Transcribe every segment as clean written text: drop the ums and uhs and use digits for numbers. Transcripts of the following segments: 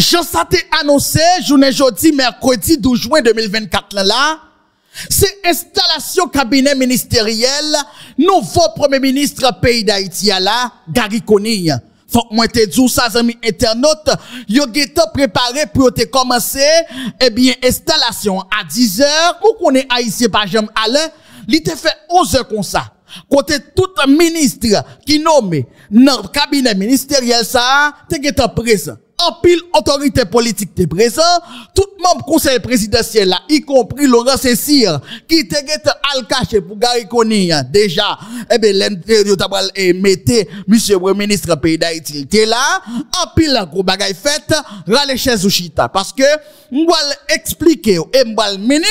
Je s'était annoncé, journée jeudi, mercredi 12 juin 2024 là, c'est installation cabinet ministériel, nouveau premier ministre pays d'Haïti là, Gary Conille. Faut que moi te dise ça, amis internautes, yo gete préparé pour te commencer, eh bien, installation à 10h, ou qu'on est haïtien par jamais aller, li te fait 11h comme ça. Côté tout ministre qui nommé dans le cabinet ministériel ça, te gete présent. En pile autorité politique te présent, tout membre conseil présidentiel là, y compris Laurent Cessire, qui te gete al caché pour Gary Conille, déjà, eh ben, l'intérieur tabal et mettez, monsieur le ministre pays d'Haïti, t'es là, en pile gros bagay fait, rale chez Ouchita, parce que, m'bal expliquer, et m'bal mener,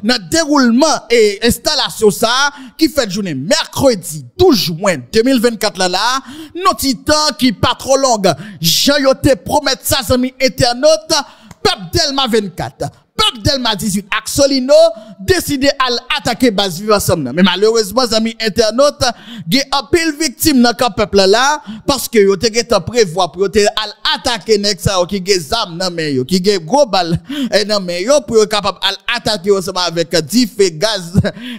dans déroulement et installation ça, qui fait journée mercredi 12 juin 2024 là, nos titans qui pas trop longue, Jean-Yoté promettre ça, amis internautes, Peuple Delma 24, Peuple Delma 18, Axolino, décidé à attaquer base vivre ensemble. Mais malheureusement, amis internautes, il y a un pile victime dans le peuple là, parce que yo te gete prévoir pour te attaquer nek ça, qui ge zam nan men yo, qui ge gros bal, nan men yo, pour yo capable attaquer ensemble avec dif et gaz,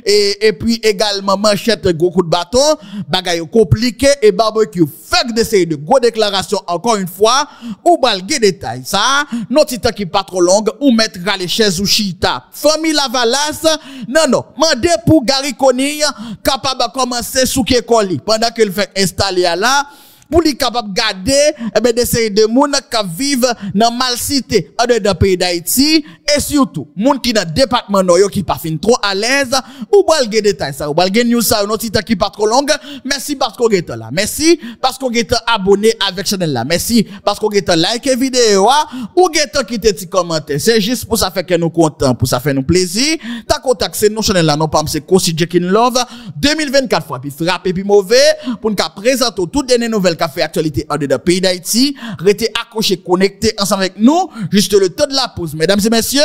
et puis également manchette, gros coup de bâton, bagay compliqué, et barbecue, fait de série de gros déclarations, encore une fois, ou bal ge détail, ça, notre temps qui pas trop longue, ou mettre les chaises ou chita. Famille Lavalas, non, mandé pour Gary Conille, capable de commencer sous Kekoli, pendant qu'il fait installer là, pour lui capable de garder, eh ben, d'essayer de moun qui vivent dans mal cité, en dehors du pays d'Haïti, et surtout, moun qui dans le département noyo qui pas fin trop à l'aise, ou bal ge détail ça, ou bal ge news ça, notre temps qui pas trop longue, merci parce qu'on est là, merci parce qu'on est abonné avec chaîne là, merci parce qu'on est like vidéo, ou est quitter petit commentaire, c'est juste pour ça fait que nous content, pour ça fait nous plaisir, ta contact c'est nos chaîne là, non pas c'est Kosi Jekin Love, 2024 fois, puis frappe et puis mauvais, pour nous présenter toutes les nouvelles qu'a fait actualité en dedans pays d'Haïti, restez accrochés, connectés ensemble avec nous, juste le temps de la pause, mesdames et messieurs,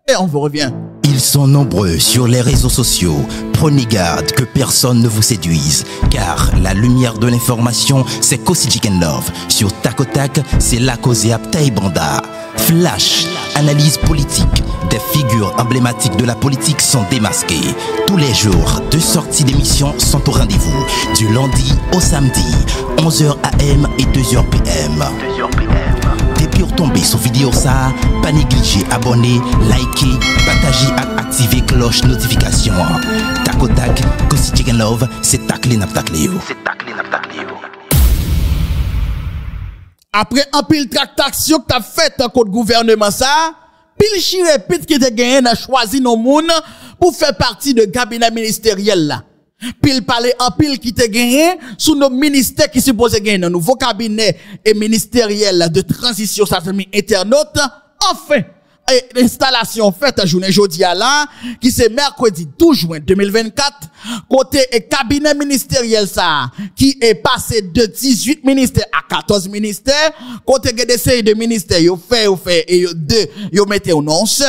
et on vous revient. Ils sont nombreux sur les réseaux sociaux. Prenez garde que personne ne vous séduise, car la lumière de l'information, c'est Kosi Jekin Love. Sur Takotak, c'est la cause Aptaï Banda. Flash, analyse politique. Des figures emblématiques de la politique sont démasquées. Tous les jours, 2 sorties d'émissions sont au rendez-vous. Du lundi au samedi, 11h AM et 2h PM. Depuis retomber sur vidéo ça, pas négliger, abonner, liker, partager et activer cloche notification. Takotak, Kosi Jekin Love, c'est taclé nap taclé yo. Après un pile tractation que t'as fait contre gouvernement ça, pile chirépite qui te gagné n'a choisi nos moun pour faire partie de cabinet ministériel là. Pile parler en pile qui te gagné sous nos ministères qui supposent gagner un nouveau cabinet et ministériel de transition ça fait internaute. Enfin, installation faite à journée jeudi à là, qui c'est mercredi 12 juin 2024, côté et cabinet ministériel ça, qui est passé de 18 ministères à 14 ministères, côté des séries de ministères, yo fait, et yo mettez au non seul,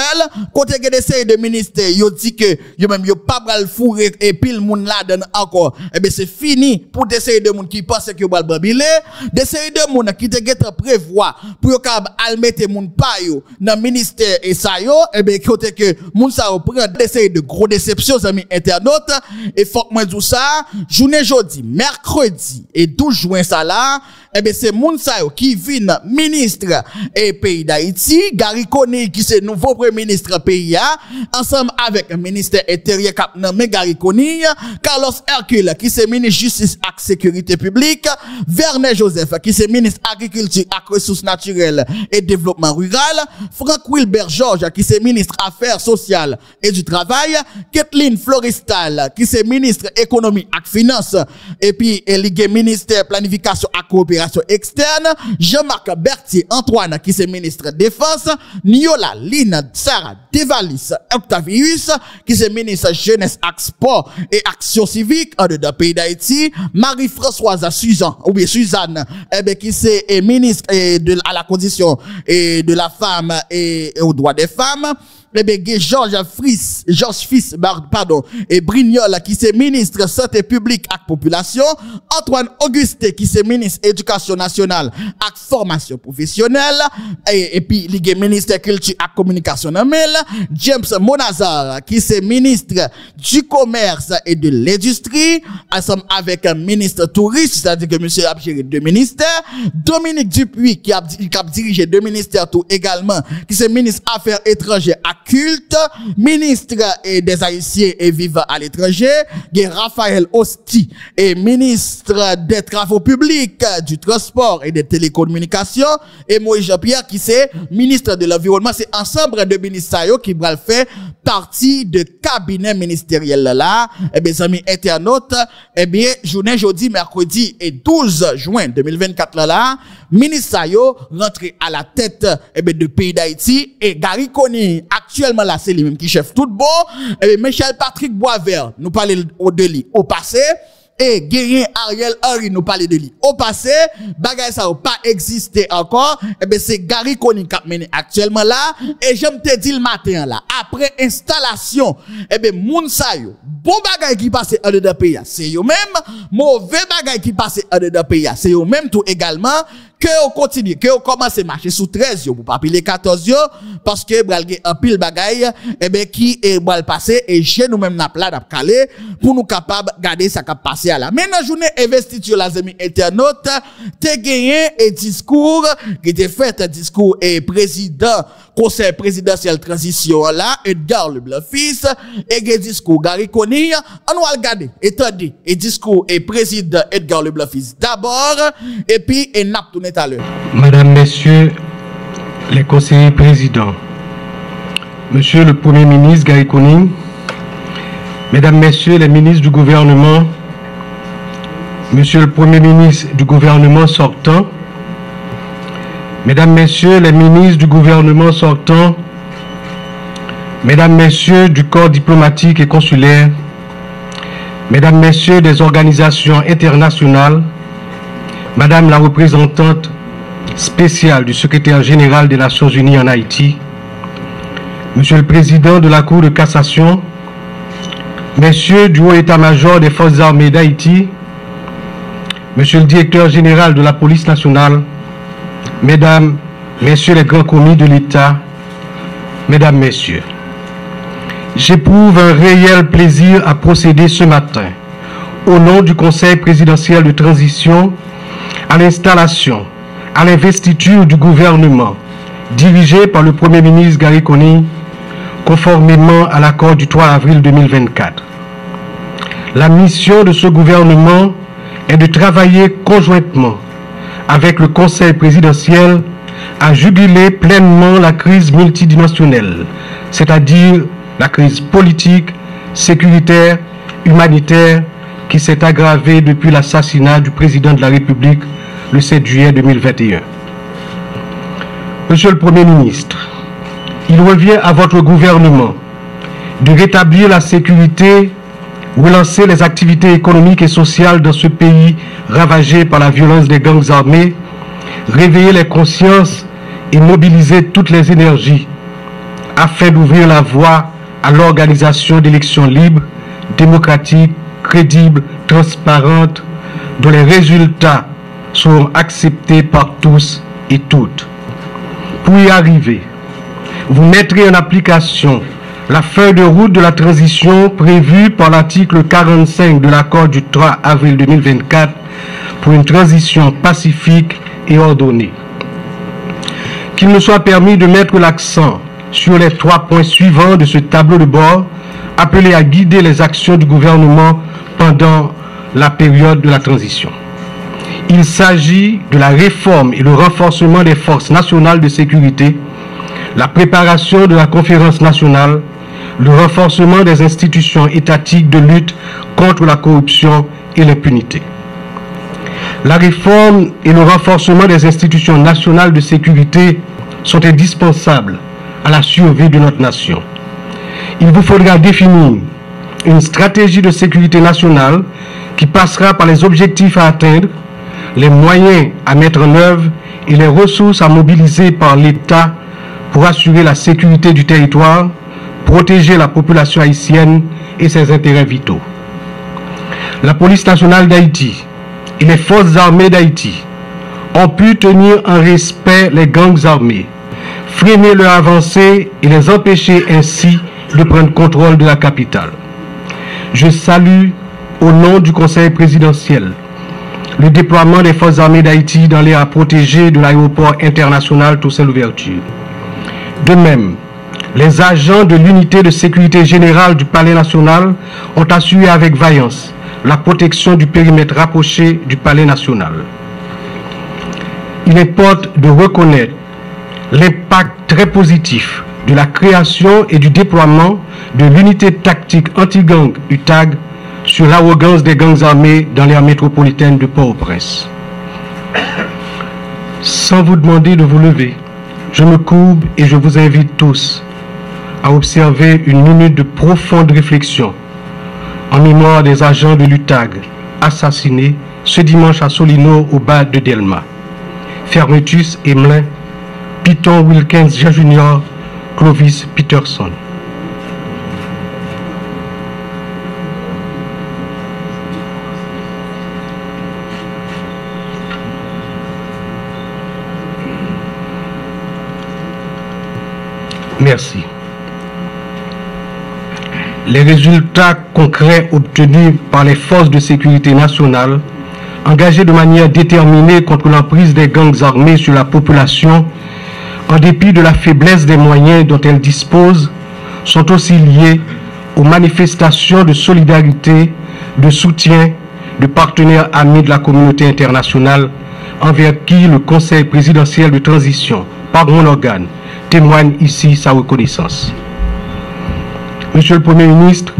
côté des séries de ministères, yo dit que, yo même yo pas bral fourrer, et pile moun la donne encore, eh ben c'est fini pour des séries de moun qui pensent que yo bral babile, des séries de moun qui te gete prévoir, pour yo kab al mette moun pa yo, dans ministère et ça yo, eh ben, côté que, moun sa yo prend des séries de gros déceptions, amis internautes, et faut que moi dise ça, journée jeudi, mercredi, et 12 juin ça là, eh ben, c'est moun sa yo qui vient ministre et pays d'Haïti, Gary Conille, qui c'est nouveau premier ministre pays, ensemble avec le ministre intérieur cap nommé Gary Conille, Carlos Hercule, qui c'est ministre justice et sécurité publique, Vernet Joseph, qui c'est ministre agriculture et ressources naturelles et développement rural, Franck Wilbert Georges, qui c'est ministre affaires sociales et du travail, Kathleen Floristal, qui c'est ministre économie et finances, et puis elle ministère planification et coopération externe, Jean-Marc Berthier Antoine, qui c'est ministre défense, Niola Lina Sarah Devalis Octavius, qui c'est ministre jeunesse et sport et action civique en dedans pays d'Haïti, Marie-Françoise Suzanne, eh ben, qui c'est ministre à la condition et de la femme et aux droits des femmes, eh bien, Georges Fils, pardon, et Brignol, qui c'est ministre santé publique et population, Antoine Auguste, qui c'est ministre éducation nationale et formation professionnelle, et puis, il est ministre culture et communication namel, James Monazar, qui c'est ministre du commerce et de l'industrie, ensemble avec un ministre touriste, c'est-à-dire que monsieur a géré 2 ministères, Dominique Dupuis, qui a dirigé 2 ministères tout également, qui c'est ministre affaires étrangères et culte, ministre des Haïtiens et vivant à l'étranger, Raphaël Osti, et ministre des travaux publics, du transport et des télécommunications, et Moïse Jean-Pierre, qui c'est ministre de l'environnement. C'est ensemble de ministres qui va faire partie de cabinet ministériel là. Eh bien, amis internautes, eh bien, journée jeudi, mercredi et 12 juin 2024 là, ministre rentré à la tête, eh bien, de pays d'Haïti, et Gary Coney, actuellement là, c'est lui-même qui chef tout bon. Eh bien, Michel Patrick Boisvert, nous parlons de lui au passé. Et Guérien Ariel Henry nous parlait de lui. Au passé, bagay ça n'a pas existé encore. Eh ben, c'est Gary Coney qui a mené actuellement là. Et j'aime te dire le matin là. Après installation, eh ben, moun sa yo. Bon bagay qui passe en dedans pays, c'est yo même. Mauvais bagay qui passe en dedans pays, c'est yo même tout également. Que on continue, que on commence à marcher sous 13 yo, pour pas piler 14 yo, parce que bral gen un pile bagay, eh ben, qui est bral passé, et chez nous même n'a plat d'ap calé, pour nous capable garder ça cap passer à la. Maintenant, journée investiture, la amis internautes, te gagné et discours, qui te fait un discours et président, conseil présidentiel transition là, Edgar Leblanc-Fils, et gen discours Gary Coney, on va regarder, étendez, et discours et président Edgar Leblanc-Fils d'abord, et puis, et n'a tourné à l'heure. Madame, Messieurs les conseillers présidents, Monsieur le Premier ministre Gary Coney, Mesdames, Messieurs les ministres du gouvernement, Monsieur le Premier ministre du gouvernement sortant, Mesdames, Messieurs les ministres du gouvernement sortant, Mesdames, Messieurs du corps diplomatique et consulaire, Mesdames, Messieurs des organisations internationales, Madame la représentante spéciale du secrétaire général des Nations Unies en Haïti, Monsieur le Président de la Cour de cassation, Messieurs du Haut État-major des Forces armées d'Haïti, Monsieur le Directeur général de la Police nationale, Mesdames, Messieurs les grands commis de l'État, Mesdames, Messieurs, j'éprouve un réel plaisir à procéder ce matin, au nom du Conseil présidentiel de transition, à l'installation, à l'investiture du gouvernement dirigé par le Premier ministre Gary Coney, conformément à l'accord du 3 avril 2024. La mission de ce gouvernement est de travailler conjointement avec le Conseil présidentiel à juguler pleinement la crise multidimensionnelle, c'est-à-dire la crise politique, sécuritaire, humanitaire, qui s'est aggravée depuis l'assassinat du président de la République le 7 juillet 2021. Monsieur le Premier ministre, il revient à votre gouvernement de rétablir la sécurité, relancer les activités économiques et sociales dans ce pays ravagé par la violence des gangs armés, réveiller les consciences et mobiliser toutes les énergies afin d'ouvrir la voie à l'organisation d'élections libres, démocratiques, crédibles, transparentes, dont les résultats seront acceptés par tous et toutes. Pour y arriver, vous mettrez en application la feuille de route de la transition prévue par l'article 45 de l'accord du 3 avril 2024 pour une transition pacifique et ordonnée. Qu'il me soit permis de mettre l'accent sur les 3 points suivants de ce tableau de bord appelé à guider les actions du gouvernement pendant la période de la transition. Il s'agit de la réforme et le renforcement des forces nationales de sécurité, la préparation de la conférence nationale, le renforcement des institutions étatiques de lutte contre la corruption et l'impunité. La réforme et le renforcement des institutions nationales de sécurité sont indispensables à la survie de notre nation. Il vous faudra définir une stratégie de sécurité nationale qui passera par les objectifs à atteindre, les moyens à mettre en œuvre et les ressources à mobiliser par l'État pour assurer la sécurité du territoire, protéger la population haïtienne et ses intérêts vitaux. La police nationale d'Haïti et les forces armées d'Haïti ont pu tenir en respect les gangs armés, freiner leur avancée et les empêcher ainsi de prendre contrôle de la capitale. Je salue, au nom du Conseil présidentiel, le déploiement des forces armées d'Haïti dans l'aire protégée de l'aéroport international Toussaint-Louverture. De même, les agents de l'unité de sécurité générale du Palais national ont assuré avec vaillance la protection du périmètre rapproché du Palais national. Il importe de reconnaître l'impact très positif de la création et du déploiement de l'unité tactique anti-gang UTAG sur l'arrogance des gangs armés dans l'aire métropolitaine de Port-au-Prince. Sans vous demander de vous lever, je me courbe et je vous invite tous à observer une minute de profonde réflexion en mémoire des agents de l'UTAG assassinés ce dimanche à Solino au bas de Delma. Fermetus Emelin, Piton Wilkins Jr., Clovis Peterson. Merci. Les résultats concrets obtenus par les forces de sécurité nationale, engagées de manière déterminée contre l'emprise des gangs armés sur la population, en dépit de la faiblesse des moyens dont elles disposent, sont aussi liés aux manifestations de solidarité, de soutien de partenaires amis de la communauté internationale envers qui le Conseil présidentiel de transition, par mon organe, témoigne ici sa reconnaissance. Monsieur le Premier ministre,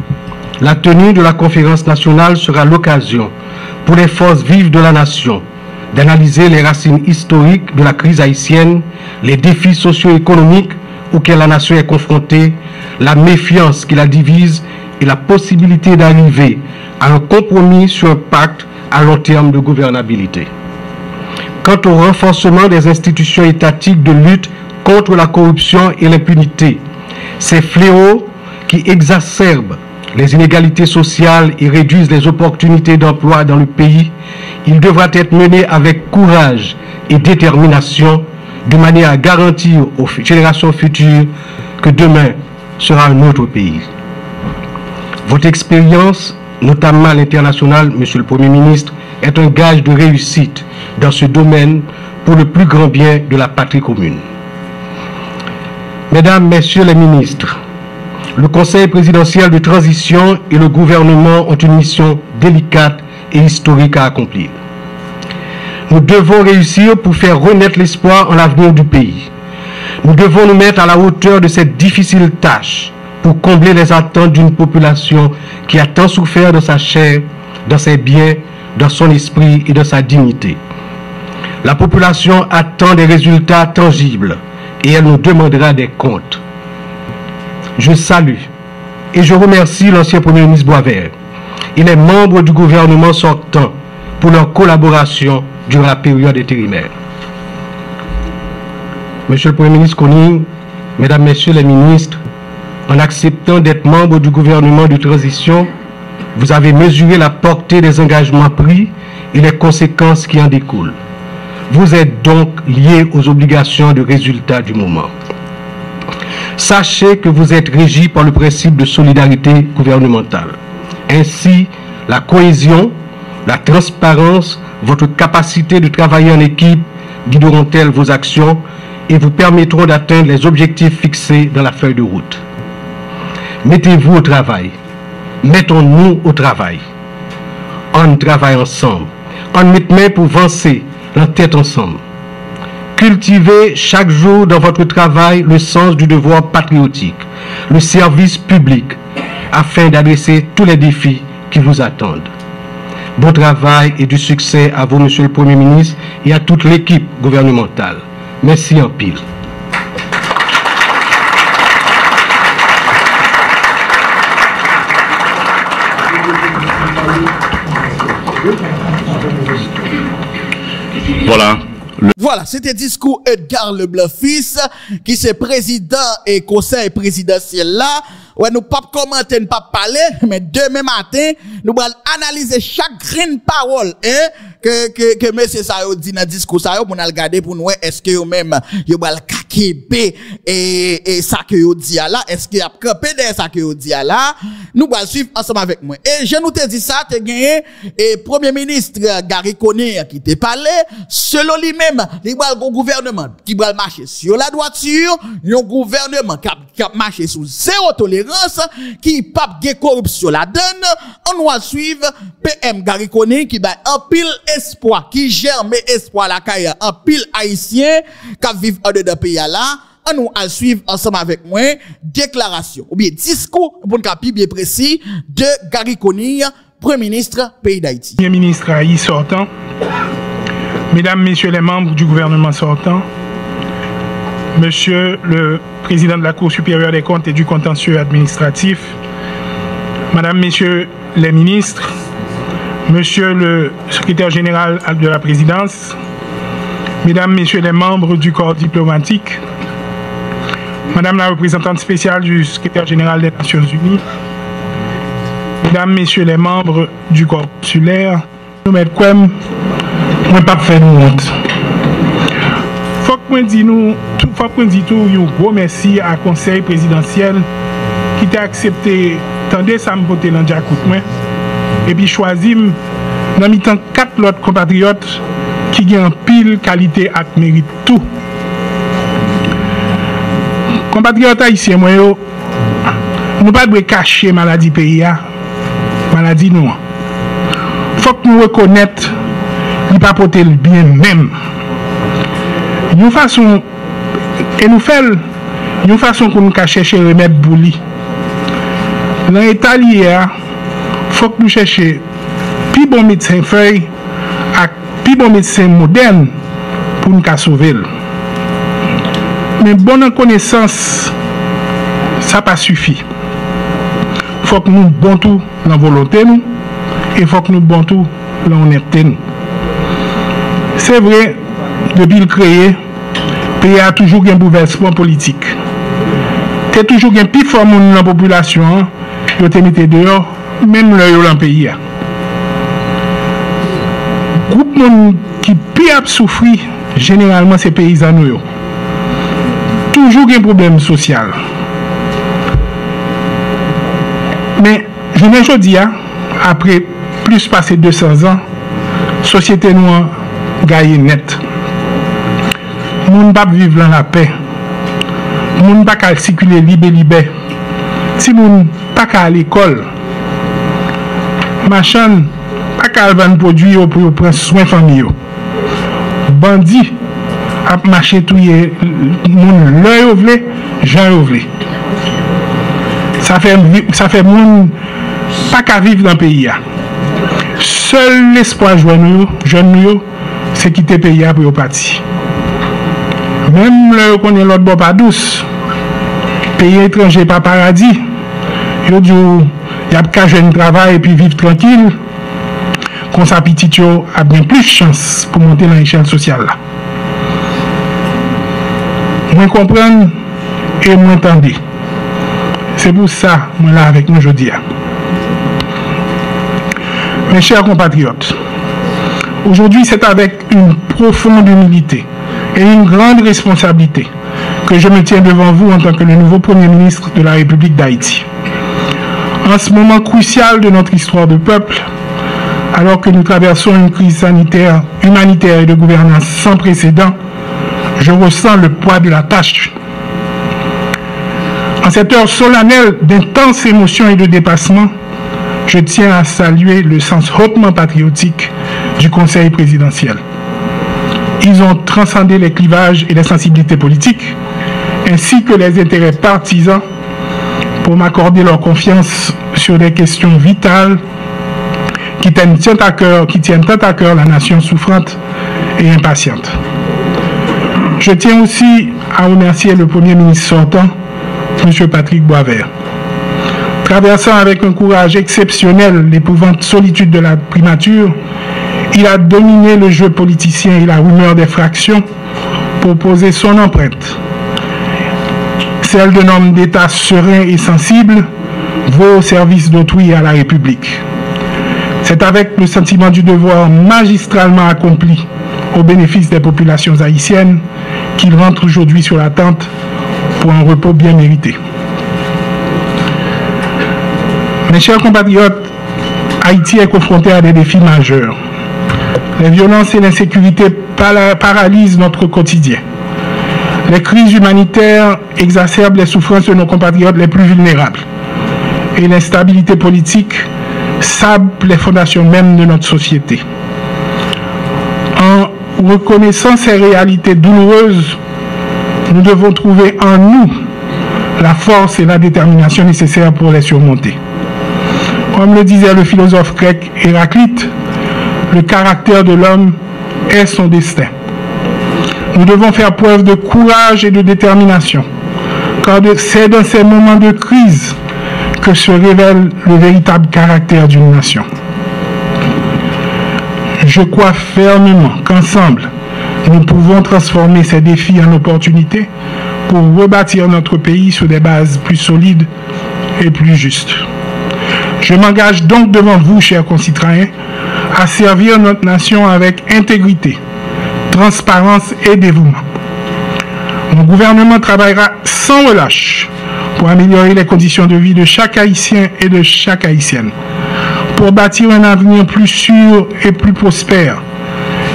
la tenue de la conférence nationale sera l'occasion pour les forces vives de la nation d'analyser les racines historiques de la crise haïtienne, les défis socio-économiques auxquels la nation est confrontée, la méfiance qui la divise et la possibilité d'arriver à un compromis sur un pacte à long terme de gouvernabilité. Quant au renforcement des institutions étatiques de lutte contre la corruption et l'impunité, ces fléaux qui exacerbent les inégalités sociales et réduisent les opportunités d'emploi dans le pays, il devra être mené avec courage et détermination de manière à garantir aux générations futures que demain sera un autre pays. Votre expérience, notamment à l'international, Monsieur le Premier ministre, est un gage de réussite dans ce domaine pour le plus grand bien de la patrie commune. Mesdames, Messieurs les ministres, le Conseil présidentiel de transition et le gouvernement ont une mission délicate et historique à accomplir. Nous devons réussir pour faire renaître l'espoir en l'avenir du pays. Nous devons nous mettre à la hauteur de cette difficile tâche pour combler les attentes d'une population qui a tant souffert dans sa chair, dans ses biens, dans son esprit et dans sa dignité. La population attend des résultats tangibles et elle nous demandera des comptes. Je salue et je remercie l'ancien Premier ministre Boisvert et les membres du gouvernement sortant pour leur collaboration durant la période intérimaire. Monsieur le Premier ministre Koning, Mesdames, Messieurs les ministres, en acceptant d'être membre du gouvernement de transition, vous avez mesuré la portée des engagements pris et les conséquences qui en découlent. Vous êtes donc liés aux obligations de résultat du moment. Sachez que vous êtes régis par le principe de solidarité gouvernementale. Ainsi, la cohésion, la transparence, votre capacité de travailler en équipe guideront-elles vos actions et vous permettront d'atteindre les objectifs fixés dans la feuille de route. Mettez-vous au travail. Mettons-nous au travail. On travaille ensemble. On met main pour avancer la tête ensemble. Cultivez chaque jour dans votre travail le sens du devoir patriotique, le service public, afin d'adresser tous les défis qui vous attendent. Bon travail et du succès à vous, Monsieur le Premier ministre, et à toute l'équipe gouvernementale. Merci en pile. Voilà, Voilà, c'était discours Edgar Leblanc-Fils, qui c'est président et conseil présidentiel là. Ouais, nous pas commenter, nous pas parler, mais demain matin, nous allons analyser chaque graine parole, hein, que monsieur Sayo dit dans le discours Sayo, pour nous regarder pour nous, est-ce que yo même, yo va le kakebe, et ça que yo dit là, est-ce qu'il y a campé de ça que yo dit là, nous allons suivre ensemble avec moi. Et je nous te dis ça, te gagné, et premier ministre Gary Coney qui te parlé, selon lui-même, il va le gouvernement qui va marcher sur la droiture, un gouvernement qui a marché sous zéro tolérance, qui pas de corruption la donne, on va suivre PM Gary Coney qui va un pile espoir, qui germe espoir la caille, un pile haïtien qui vivent en dedans pays là, on va suivre ensemble avec moi déclaration ou bien discours pour un bien précis de Gary Coney, Premier ministre pays d'Haïti. Premier ministre Haïti sortant, mesdames, messieurs les membres du gouvernement sortant, monsieur le président de la Cour supérieure des comptes et du contentieux administratif, madame, messieurs les ministres, monsieur le secrétaire général de la présidence, mesdames, messieurs les membres du corps diplomatique, madame la représentante spéciale du secrétaire général des Nations Unies, mesdames, messieurs les membres du corps consulaire, nous mettons quoi, moi pas faire nous honte. Faut que nous disions tout un gros merci à conseil présidentiel qui a accepté tendez ça me voter dans moi et puis choisi dans mi-temps 4 autres compatriotes qui ont pile qualité et mérite tout. Compatriotes haïtiens moi yo nous pas de cacher maladie pays maladie nous. Faut que nous reconnaître il pas porter le bien même. Une façon et nous fait une façon qu'on nous chercher remède pour lui. Dans l'état lié, faut que nous cherchions plus bon médecin feuille et plus bon médecin moderne pour nous sauver. Mais bonne connaissance, ça pas suffit. Faut que nous bon tout dans volonté nous et faut que nous bon tout dans honnêteté nous. C'est vrai, depuis le créé, le pays a toujours un bouleversement politique. Il y a toujours un plus fort monde dans la population, qui a été dehors, même dans le pays. Le groupe qui plus a souffert, généralement, c'est les paysans. Toujours un problème social. Mais je ne dis pas, après plus passé 200 ans, la société noire gagne net. Moun pas vivre dans la paix. Moun pas qu'à circuler libre. Si moun pas qu'à l'école, machin pas qu'à vendre produit pour prendre soin famille. Bandit a marché tout moun l'œil ouvlé, Jean ouvlé. Ça fait moun pas qu'à vivre dans le pays. Seul l'espoir jeune c'est quitter le pays pour partir. Même le qu'on est l'autre bord pas douce, pays étranger pas paradis, il y a qu'à jeune travail et puis vivre tranquille, qu'on sa petite a bien plus de chance pour monter dans l'échelle sociale là. Moi comprendre et moi entendre. C'est pour ça moi là avec nous aujourd'hui. Mes chers compatriotes, aujourd'hui c'est avec une profonde humilité et une grande responsabilité que je me tiens devant vous en tant que le nouveau Premier ministre de la République d'Haïti. En ce moment crucial de notre histoire de peuple, alors que nous traversons une crise sanitaire, humanitaire et de gouvernance sans précédent, je ressens le poids de la tâche. En cette heure solennelle d'intenses émotions et de dépassement, je tiens à saluer le sens hautement patriotique du Conseil présidentiel. Ils ont transcendé les clivages et les sensibilités politiques, ainsi que les intérêts partisans, pour m'accorder leur confiance sur des questions vitales qui tiennent tant à cœur la nation souffrante et impatiente. Je tiens aussi à remercier le Premier ministre sortant, M. Patrick Boisvert. Traversant avec un courage exceptionnel l'épouvante solitude de la primature, Il a dominé le jeu politicien et la rumeur des fractions pour poser son empreinte. Celle d'un homme d'État serein et sensible, vaut au service d'autrui et à la République. C'est avec le sentiment du devoir magistralement accompli au bénéfice des populations haïtiennes qu'il rentre aujourd'hui sur la tente pour un repos bien mérité. Mes chers compatriotes, Haïti est confronté à des défis majeurs. Les violences et l'insécurité paralysent notre quotidien. Les crises humanitaires exacerbent les souffrances de nos compatriotes les plus vulnérables. Et l'instabilité politique sable les fondations mêmes de notre société. En reconnaissant ces réalités douloureuses, nous devons trouver en nous la force et la détermination nécessaires pour les surmonter. Comme le disait le philosophe grec Héraclite, le caractère de l'homme est son destin. Nous devons faire preuve de courage et de détermination, car c'est dans ces moments de crise que se révèle le véritable caractère d'une nation. Je crois fermement qu'ensemble, nous pouvons transformer ces défis en opportunités pour rebâtir notre pays sur des bases plus solides et plus justes. Je m'engage donc devant vous, chers concitoyens, à servir notre nation avec intégrité, transparence et dévouement. Mon gouvernement travaillera sans relâche pour améliorer les conditions de vie de chaque Haïtien et de chaque Haïtienne, pour bâtir un avenir plus sûr et plus prospère,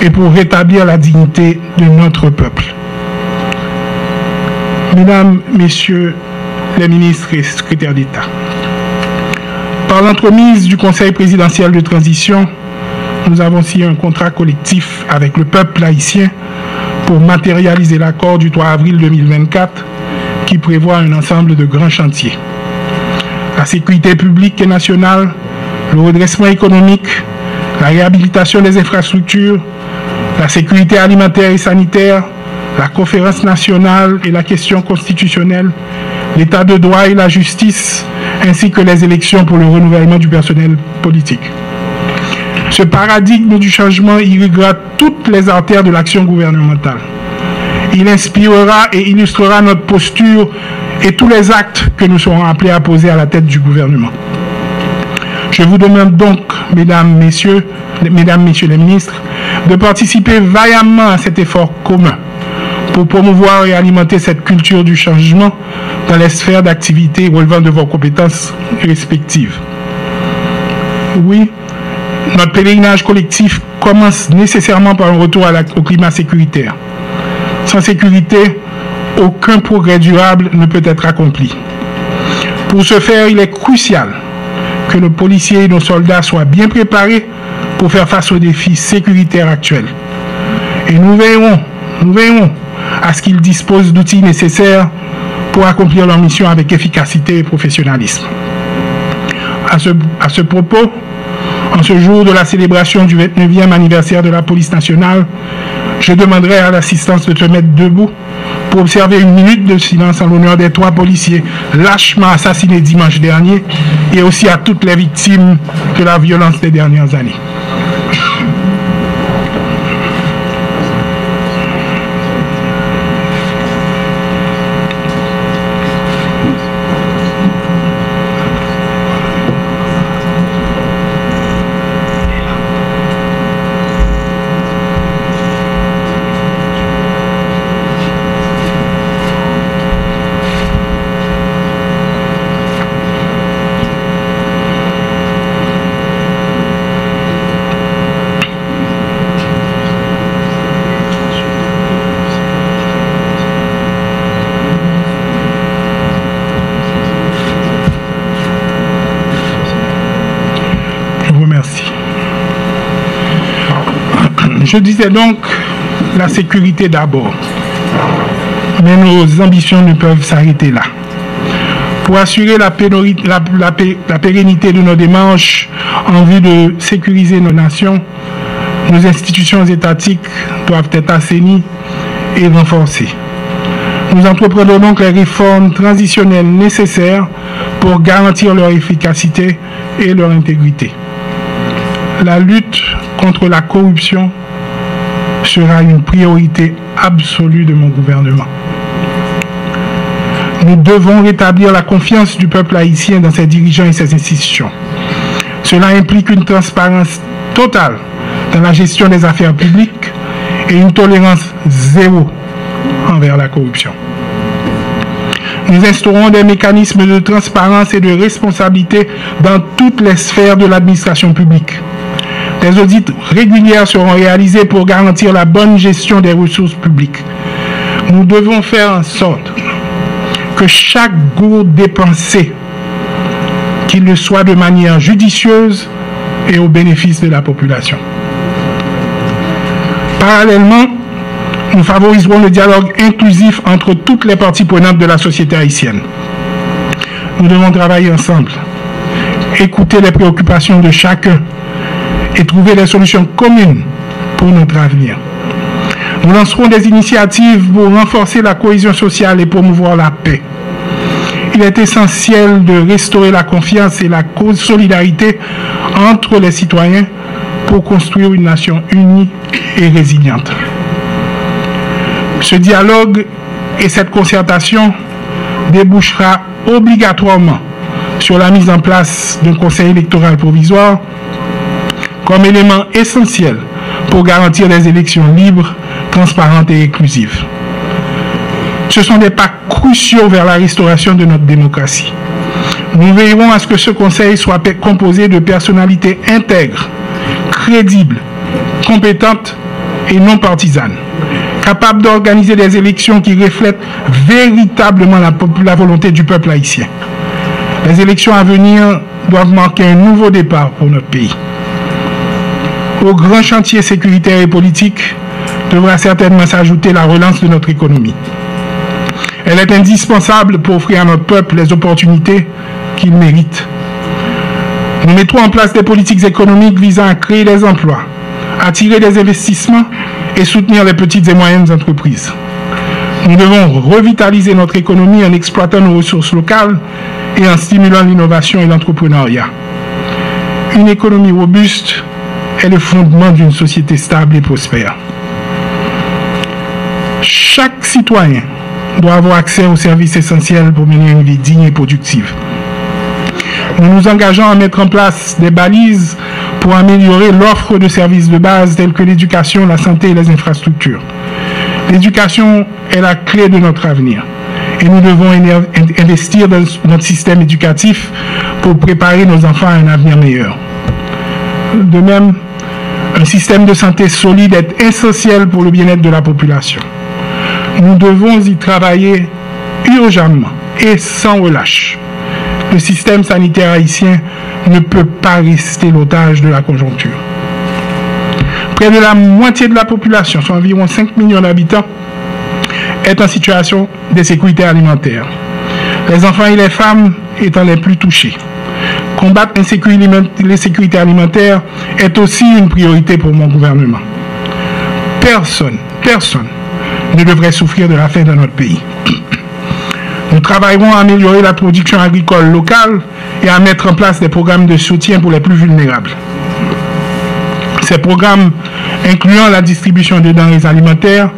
et pour rétablir la dignité de notre peuple. Mesdames, Messieurs les ministres et secrétaires d'État, par l'entremise du Conseil présidentiel de transition, nous avons signé un contrat collectif avec le peuple haïtien pour matérialiser l'accord du 3 avril 2024 qui prévoit un ensemble de grands chantiers. La sécurité publique et nationale, le redressement économique, la réhabilitation des infrastructures, la sécurité alimentaire et sanitaire, la conférence nationale et la question constitutionnelle, l'état de droit et la justice, ainsi que les élections pour le renouvellement du personnel politique. Ce paradigme du changement irriguera toutes les artères de l'action gouvernementale. Il inspirera et illustrera notre posture et tous les actes que nous serons appelés à poser à la tête du gouvernement. Je vous demande donc, mesdames, messieurs les ministres, de participer vaillamment à cet effort commun pour promouvoir et alimenter cette culture du changement dans les sphères d'activité relevant de vos compétences respectives. Oui, notre pèlerinage collectif commence nécessairement par un retour au climat sécuritaire. Sans sécurité, aucun progrès durable ne peut être accompli. Pour ce faire, il est crucial que nos policiers et nos soldats soient bien préparés pour faire face aux défis sécuritaires actuels. Et nous veillerons à ce qu'ils disposent d'outils nécessaires pour accomplir leur mission avec efficacité et professionnalisme. À ce propos, en ce jour de la célébration du 29e anniversaire de la police nationale, je demanderai à l'assistance de te mettre debout pour observer une minute de silence en l'honneur des 3 policiers lâchement assassinés dimanche dernier et aussi à toutes les victimes de la violence des dernières années. Je disais donc la sécurité d'abord, mais nos ambitions ne peuvent s'arrêter là. Pour assurer la pérennité de nos démarches en vue de sécuriser nos nations, nos institutions étatiques doivent être assainies et renforcées. Nous entreprenons donc les réformes transitionnelles nécessaires pour garantir leur efficacité et leur intégrité. La lutte contre la corruption sera une priorité absolue de mon gouvernement. Nous devons rétablir la confiance du peuple haïtien dans ses dirigeants et ses institutions. Cela implique une transparence totale dans la gestion des affaires publiques et une tolérance zéro envers la corruption. Nous instaurons des mécanismes de transparence et de responsabilité dans toutes les sphères de l'administration publique. Des audits réguliers seront réalisés pour garantir la bonne gestion des ressources publiques. Nous devons faire en sorte que chaque gourde dépensée, qu'il le soit de manière judicieuse et au bénéfice de la population. Parallèlement, nous favoriserons le dialogue inclusif entre toutes les parties prenantes de la société haïtienne. Nous devons travailler ensemble, écouter les préoccupations de chacun et trouver des solutions communes pour notre avenir. Nous lancerons des initiatives pour renforcer la cohésion sociale et promouvoir la paix. Il est essentiel de restaurer la confiance et la solidarité entre les citoyens pour construire une nation unie et résiliente. Ce dialogue et cette concertation débouchera obligatoirement sur la mise en place d'un conseil électoral provisoire comme élément essentiel pour garantir des élections libres, transparentes et inclusives. Ce sont des pas cruciaux vers la restauration de notre démocratie. Nous veillerons à ce que ce conseil soit composé de personnalités intègres, crédibles, compétentes et non partisanes, capables d'organiser des élections qui reflètent véritablement la volonté du peuple haïtien. Les élections à venir doivent marquer un nouveau départ pour notre pays. Au grand chantier sécuritaire et politique devra certainement s'ajouter la relance de notre économie. Elle est indispensable pour offrir à notre peuple les opportunités qu'il mérite. Nous mettrons en place des politiques économiques visant à créer des emplois, attirer des investissements et soutenir les petites et moyennes entreprises. Nous devons revitaliser notre économie en exploitant nos ressources locales et en stimulant l'innovation et l'entrepreneuriat. Une économie robuste est le fondement d'une société stable et prospère. Chaque citoyen doit avoir accès aux services essentiels pour mener une vie digne et productive. Nous nous engageons à mettre en place des balises pour améliorer l'offre de services de base tels que l'éducation, la santé et les infrastructures. L'éducation est la clé de notre avenir et nous devons investir dans notre système éducatif pour préparer nos enfants à un avenir meilleur. De même, un système de santé solide est essentiel pour le bien-être de la population. Nous devons y travailler urgemment et sans relâche. Le système sanitaire haïtien ne peut pas rester l'otage de la conjoncture. Près de la moitié de la population, soit environ 5 millions d'habitants, est en situation d'insécurité alimentaire. Les enfants et les femmes étant les plus touchés. Combattre l'insécurité alimentaire est aussi une priorité pour mon gouvernement. Personne ne devrait souffrir de la faim dans notre pays. Nous travaillerons à améliorer la production agricole locale et à mettre en place des programmes de soutien pour les plus vulnérables. Ces programmes incluant la distribution de denrées alimentaires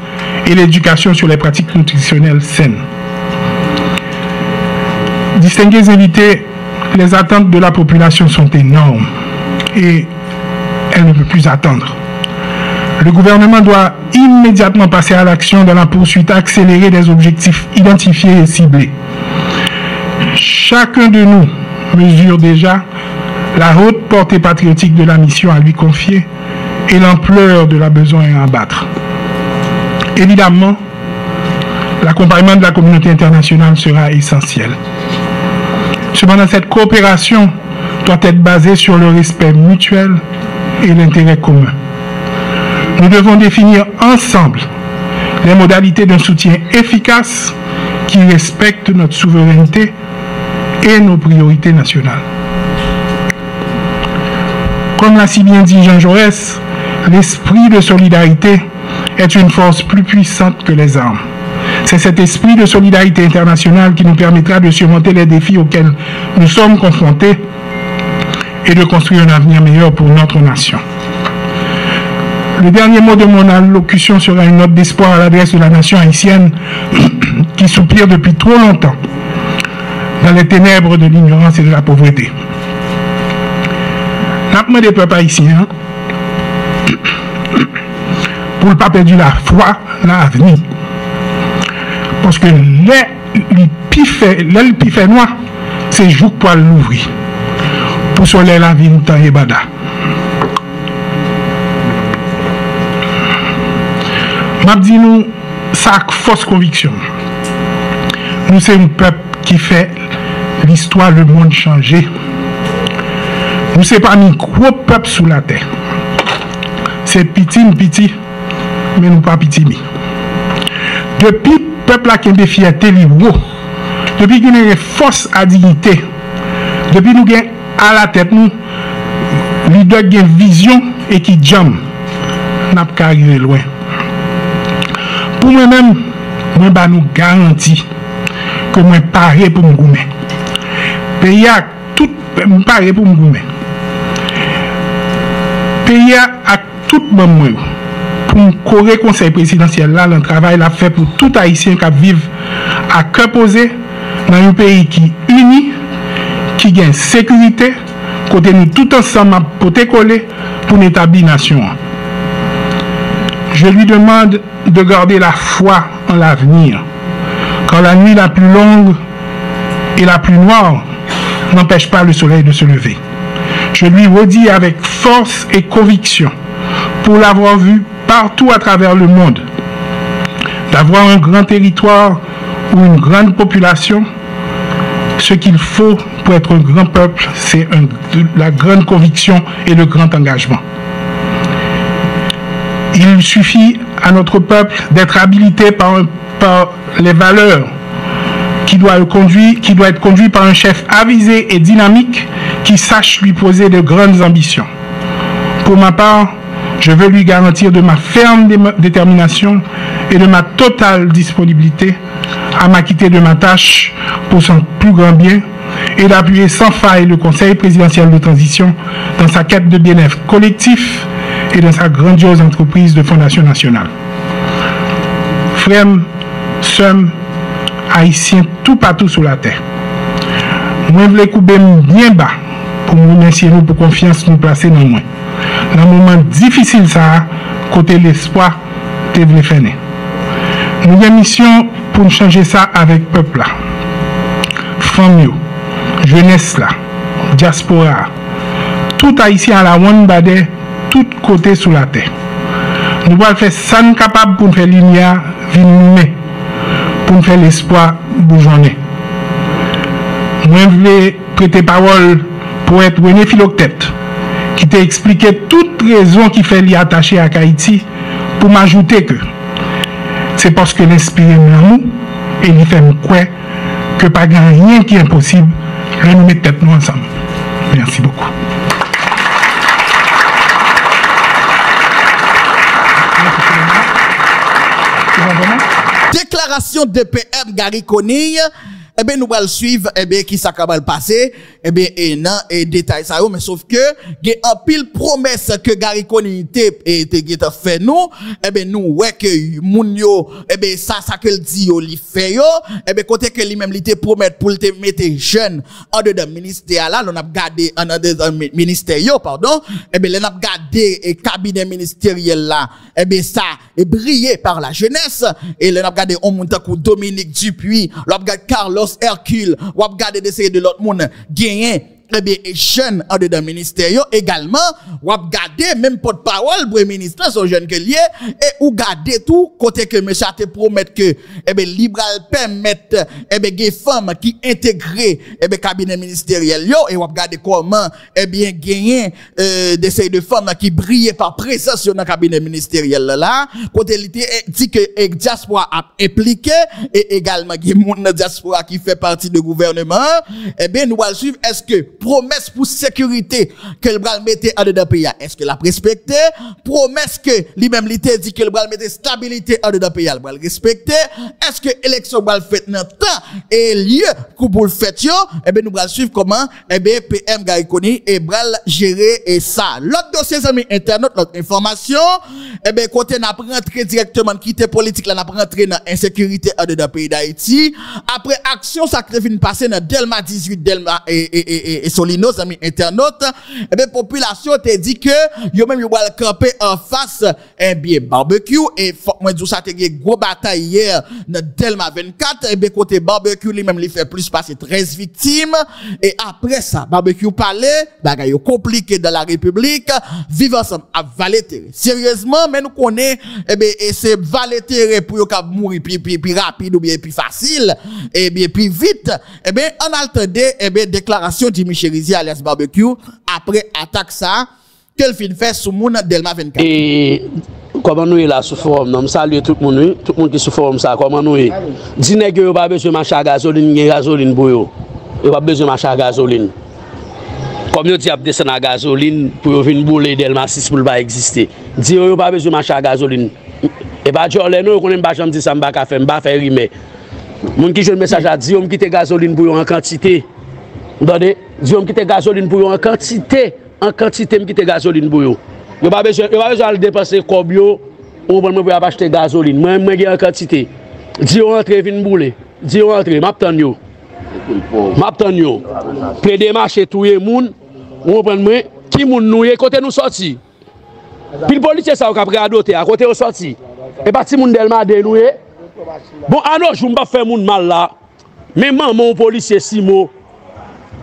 et l'éducation sur les pratiques nutritionnelles saines. Distingués invités, les attentes de la population sont énormes et elle ne peut plus attendre. Le gouvernement doit immédiatement passer à l'action dans la poursuite accélérée des objectifs identifiés et ciblés. Chacun de nous mesure déjà la haute portée patriotique de la mission à lui confier et l'ampleur de la besoin à abattre. Évidemment, l'accompagnement de la communauté internationale sera essentiel. Cependant, cette coopération doit être basée sur le respect mutuel et l'intérêt commun. Nous devons définir ensemble les modalités d'un soutien efficace qui respecte notre souveraineté et nos priorités nationales. Comme l'a si bien dit Jean Jaurès, l'esprit de solidarité est une force plus puissante que les armes. C'est cet esprit de solidarité internationale qui nous permettra de surmonter les défis auxquels nous sommes confrontés et de construire un avenir meilleur pour notre nation. Le dernier mot de mon allocution sera une note d'espoir à l'adresse de la nation haïtienne qui soupire depuis trop longtemps dans les ténèbres de l'ignorance et de la pauvreté. N'a des peuples haïtiens pour ne pas perdre la foi, l'avenir. Parce que le pifé noir, c'est jour pour l'ouvrir. Pour soleil la vie, temps et bada. M'a dit nous, ça a force conviction. Nous, c'est un peuple qui fait l'histoire, le monde changer. Nous, c'est pas un gros peuple sous la terre. C'est petit, mais nous pas petit. Depuis le peuple a une fierté libre, depuis qu'il y a une force à dignité, depuis nous avons à la tête, nous, leader qui a une vision et qui jam, n'a pas arrivé loin. Pour moi-même, moi, nous garantis que moi paré pour me goumer. Pays a tout paré pour me goumer. Pays a tout moment pour le conseil présidentiel là, le travail l'a fait pour tout haïtien qui vivent à cœur posé dans un pays qui uni, qui gagne sécurité, côté nous tout ensemble pour te coller pour établir nation. Je lui demande de garder la foi en l'avenir, quand la nuit la plus longue et la plus noire n'empêche pas le soleil de se lever. Je lui redis avec force et conviction, pour l'avoir vu partout à travers le monde, d'avoir un grand territoire ou une grande population, ce qu'il faut pour être un grand peuple, c'est la grande conviction et le grand engagement. Il suffit à notre peuple d'être habilité par les valeurs qui doit être conduit par un chef avisé et dynamique qui sache lui poser de grandes ambitions. Pour ma part, je veux lui garantir de ma ferme détermination et de ma totale disponibilité à m'acquitter de ma tâche pour son plus grand bien et d'appuyer sans faille le Conseil présidentiel de transition dans sa quête de bien-être collectif et dans sa grandiose entreprise de fondation nationale. Frères, sœurs, haïtiens tout partout sur la terre, moi je voulais couper bien bas pour nous remercier nous pour confiance nous placer dans moi. Dans un moment difficile ça, côté l'espoir, te voulais faire. Nous avons une mission pour changer ça avec le peuple là. Famille, jeunesse là, diaspora, tout haïtien à la one bade, tout côté sur la terre. Nous allons faire ça capable pour nous faire lumière, venir pour nous faire l'espoir bourgeonner. Moi je voulais prêter parole pour être René Philoctète, qui t'a expliqué toute raison qui fait l'y attacher à Haïti, pour m'ajouter que c'est parce que l'esprit est nous et il fait me croire que pas rien qui est impossible, nous mettons tête nous ensemble. Merci beaucoup. Déclaration de PM Gary Conille. Eh bien, nous allons suivre, eh bien, qui ça va passer, eh bien, et non, et détail ça, mais sauf que, il y a un pile promesse que Gary Conille te fait nous, eh bien, nous, ouais, que moun yo, eh bien, ça que le dit yo, li fait yo, eh bien, côté que lui même, li te promet pour te mettre jeune, en dedans ministère là, on a gardé, en dedans ministère yo, pardon, eh bien, on a gardé, cabinet ministériel là, eh bien, ça, est brillé par la jeunesse, et on a gardé, on monte coup Dominique Dupuis, on a gardé Carlos Hercule, ou a gardé d'essayer de l'autre monde gagner eh bien jeune en dedans ministère également ou a gardé même porte-parole pour ministre son jeune que lié et ou garder tout côté que monsieur te promettre que eh bien libéral permettre eh bien des femmes qui intégrer eh bien cabinet ministériel yo et ou a garder comment eh bien gagner d'essayer de femmes qui brillent par présence dans cabinet ministériel là côté il dit que diaspora a impliqué et également il y a monde diaspora qui fait partie du gouvernement eh bien nous allons suivre est-ce que promesse pour sécurité que le bral mettait en dedans pays, est-ce que la respecté? Promesse que lui-même l'été dit que le bral mettait stabilité en dedans pays, le bral respecté? Est-ce que élection bral fait dans temps et lieu pour le fait yo? Eh ben nous bral suivre comment PM Gaïkoni et bral gérer et ça. L'autre dossier amis internautes, l'autre information, côté n'a pas rentré directement quitter politique là n'a pas rentré dans insécurité en dedans pays d'Haïti. Après action ça qui vient passer dans Delma 18 Delma et Solinos amis internautes, population te dit que yo même yo va camper en face un bien barbecue et faut moi dire ça te gros bataille hier dans Delma 24 côté barbecue lui même il fait plus passer 13 victimes et après ça barbecue parler bagay yo compliqué dans la République vivre ensemble à Valéterre sérieusement mais nous connaît et c'est Valéterre pour yo cap mourir plus rapide ou bien plus facile et bien plus vite on attendait déclaration de Michel Rizier alias barbecue après attaque ça qu'elle fin fait sous moun Delma 24 et comment nous est là sous forme non saluer tout le monde qui sous forme ça comment nous est dit nèg yo pas besoin marcher à gasoline pour yo pas besoin marcher à gasoline comme yo dit a descendre à gasoline pour venir bouler Delma 6 pour pas exister dit yo pas besoin marcher à gasoline et pas jolé nous connait pas jamais dit ça m'pa faire rimer moun qui joue message a dit on quitter gasoline pour yo en quantité entendez dit on quitter gasoline pour yo en quantité me quitter gasoline pour yo yo pas besoin de dépenser comme yo on prend pour acheter gasoline moi en quantité dit on entre vinn bouler dit on entre m'attend yo près des marchés touyer moun on prend moi qui moun noué côté nous sorti puis le policier ça a adoté à côté au sorti et parti moun Delma dénoué bon alors je m'pas faire moun mal là mais maman policier Simo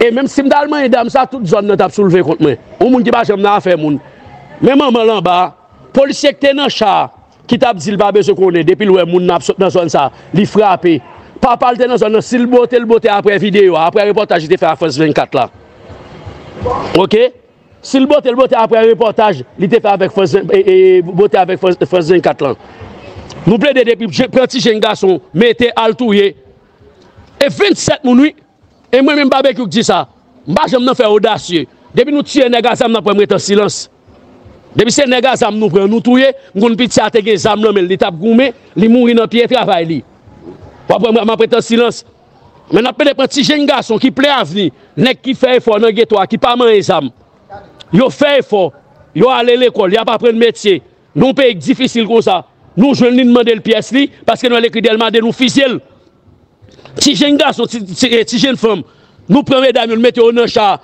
et même si m'dalman et dame ça toute zone n'a soulevé contre moi on moun qui pas jamais n'a faire moun mais maman là bas policier qui était dans char qui t'a dit pas besoin connaît depuis le moun n'a dans zone ça li frappé papa était dans zone s'il beauté après vidéo après reportage il fait à France 24 là OK s'il beauté après reportage il était fait avec France et beauté avec France 24 là nous plaidons depuis petit jeune garçon mettez al touyer et 27 minuit et moi même barbecue dit ça m'pa jamais faire audacieux depuis nous tuer nèg azam n'a prendre en silence depuis ces nèg azam nous prend nous touyer m'gon petit a te gen zam nan mais li tap goumé li mouri dans pied travail li pas prendre m'a prendre en silence mais n'a pas petit jeune garçon qui plaît avenir nèg qui fait effort dans ghetto qui pas man zam yo fait effort yo aller l'école y a pas prendre métier nous pays difficile comme ça nous jeunes li demander le pièce li parce que nous l'écrit Delma de nous officiel si jeune garçon si jeune femme nous prenons mesdames nous mettons dans char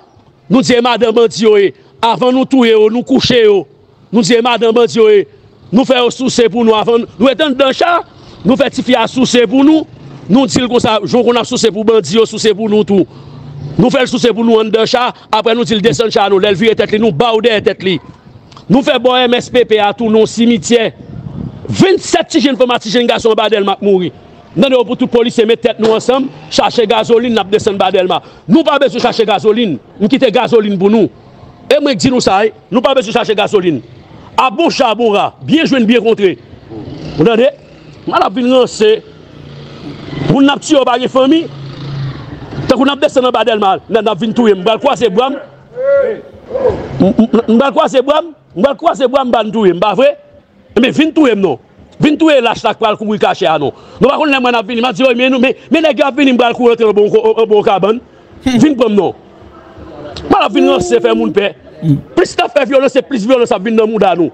nous disons madame Bandio avant nous touyer nous coucher nous disons madame Bandio nous faisons soucer pour nous avant nous étant dans char nous faisons fier soucer pour nous disons comme ça jour qu'on a soucer pour Bandio soucer pour nous tout nous faisons soucer pour nous en dans char après nous disons descendre char nous lever tête nous bauder tête li nous faisons bon MSPP à tout nos cimetière 27 jeunes femmes et jeunes garçons Delma mourir. Non, pour tout policier mettre tête nous ensemble, chercher gasoline, n'a descendre Delma. Nous pas besoin chercher gasoline, nous quitter gasoline pour nous. Et moi dis nous ça, nous pas besoin chercher gasoline. À bon chat, bon rat, bien joué, bien contré. Vous entendez? On vu lancer. Vous n'a tué par une famille. Tant qu'on a descendu Delma, on a vu tout, on va croiser bois. On va croiser bois, on va croiser bois, on va tout, pas vrai? Mais vin tout non. Vin tout lâche la pour courir cacher à nous. Nous pas connait moi n'a venir, m'a dit mais les gars venir m'bral courir un bon cabane. Vin comme non. Pas la violence c'est faire mon père. Plus t'as fait violence, plus violence ça vient dans monde à nous.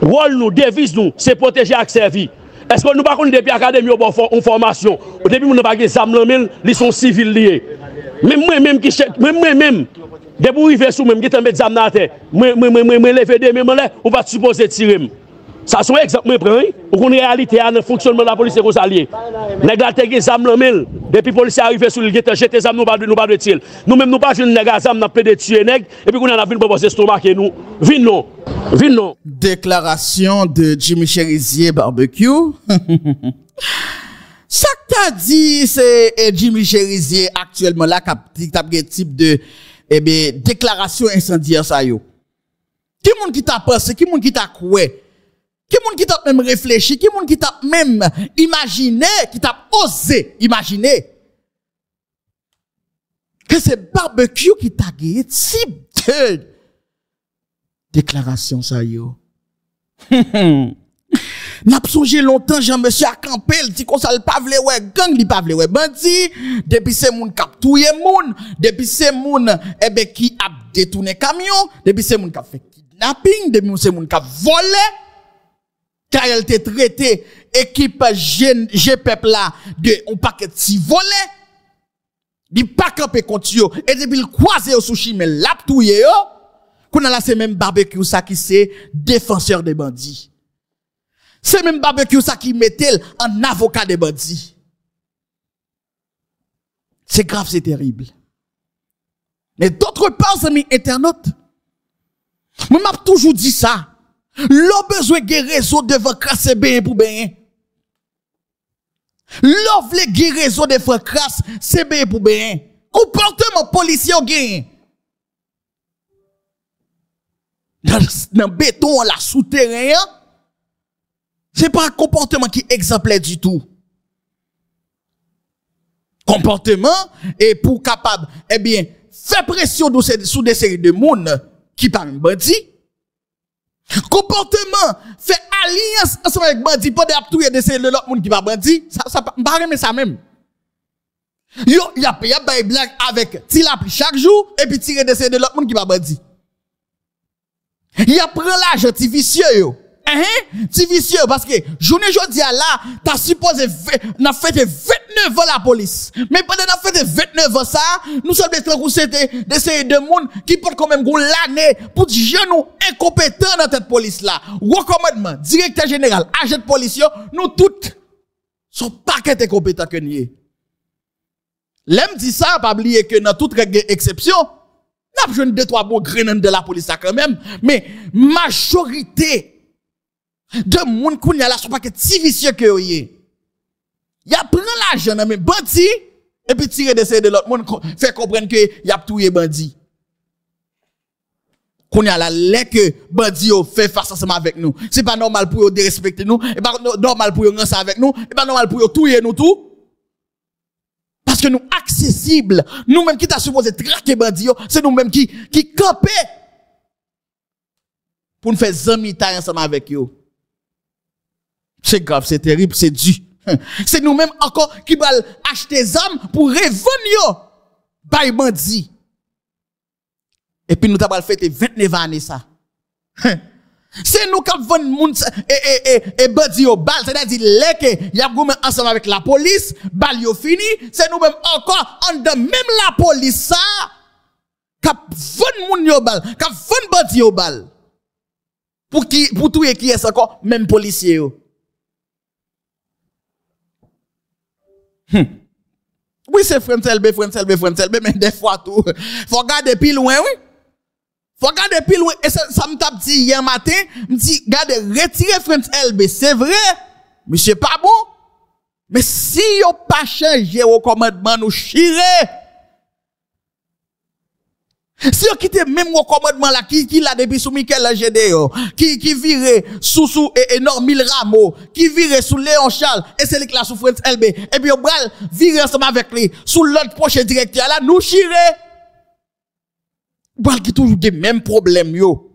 Rôle nous, devise nous, c'est protéger et servir. Est-ce que nous pas connait depuis académie en formation. Au début nous pas des armes là même, ils sont civils liés. Même moi même qui même de pour arriver sous même qui t'en met des armes dans terre. Moi lever des même là, on va supposer tirer. Ça sont exemple prend ou qu'on réalité à le fonctionnement de la police est allié. Nèg la te gen zam lamel depuis police arrivé sur le ghetto jeter zam nous pas de tir. Nous même nous pas jeune nèg zam n'a pas de tuer nèg et puis qu'on a vinn proposer stomac nous. Vinn non. Déclaration de Jimmy Cherizier barbecue. Ça que t'as dit c'est Jimmy Cherizier actuellement là qui t'a type de déclaration incendiaire ça yo. Qui monde qui t'a pensé, qui monde qui t'a croué? Qui moun qui t'a même réfléchi, qui moun qui t'a même imaginé, qui t'a osé imaginer. que c'est barbecue qui t'a gagné type de déclaration ça yo. N'a pas songé longtemps Jean-Monsieur a campé, il dit qu'on ça le pas vle ouais gang, li pas vle ouais bandi, depuis c'est moun k'ap touye moun, depuis c'est moun qui a détourné camion, depuis c'est moun k'ap fait kidnapping, depuis c'est moun k'ap volé, car elle te traité équipe GPEP là de un paquet de si volé. Di pas camper contre yo et depuis le croiser au sushi mais l'a touye yo, qu'on a là c'est même barbecue ça qui c'est défenseur des bandits. C'est même barbecue ça qui mettait en avocat des bandits. C'est grave, c'est terrible. Mais d'autre part, amis internautes, moi m'a toujours dit ça. L'on besoin de réseau devant crasser bien pour bien. L'on veut de réseau devant crasse, c'est bien pour bien. Comportement policier au gain. Dans béton, la souterrain, c'est pas un comportement qui est exemplaire du tout. Comportement, et pour capable, eh bien, faire pression sous des séries de monde qui parlent bandit. Comportement, fait alliance ensemble avec bandit pour appuyer des séries de l'autre monde qui parle bandit. Ça pas mais ça même. Yo, y a des blagues avec Tilapri chaque jour, et puis tirer des séries de l'autre monde qui parle bandit. Y a pris l'argent, ti vicieux yo. Ti vicieux, parce que, journée jodi à là, t'as supposé, n'a fait 29 ans la police. Mais pendant n'a fait 29 ans ça, nous sommes des séries de monde qui portent quand même l'année pour dire jeunes incompétents dans cette police là. Recommandement, directeur général, agent de police, nous toutes, sont paquet incompétents que nous. L'aime dit ça, pas oublier que dans toute exception, n'a pas besoin de 2-3 bons grenades de la police là quand même, mais majorité de moun kounya la sont pas que si vicieux que yoye. Y a prend l'argent dans mes bandits et puis tirer des de l'autre monde fait comprendre que y a touye bandit. Kounya la lè que bandit yo fait face ensemble avec nous. C'est pas normal pour yo dérespecter nous, et pas normal pour yo renser avec nous, et pas normal pour yo touyer nous tout. Parce que nous accessibles, nous même qui t'a supposé traquer bandit yo, c'est nous même qui camper pour nous faire zami taille ensemble avec yo. C'est grave, c'est terrible, c'est dur. C'est nous-mêmes encore qui va acheter des armes pour revendre yo. Bay bandi. Et puis nous t'avons fait 29 années ça. C'est nous qui vendons moun et bandi yo bal, c'est-à-dire que y a goumé ensemble avec la police, bal yo fini, c'est nous-mêmes encore en de même la police ça qui vend moun yo bal, qui vend bandi yo bal. Pour tout et qui est encore même policier yo. Oui, c'est Frantz LB, mais des fois tout. Faut regarder plus loin, oui. Faut regarder plus loin. Et ça me tape dit hier matin, me dit, regardez, retirer Frantz LB, c'est vrai, mais c'est pas bon. Mais si yo pas changé au commandement, nous chiré. Si on quitte même au commandement là, qui l'a depuis sous Michel Gédéo, qui vire sous Normil Rameau, qui vire sous Léon Charles, et c'est là sous France LB, et puis on va virer ensemble avec lui, sous l'autre prochain directeur là, nous chiré. Bal qui toujours des mêmes problèmes yo.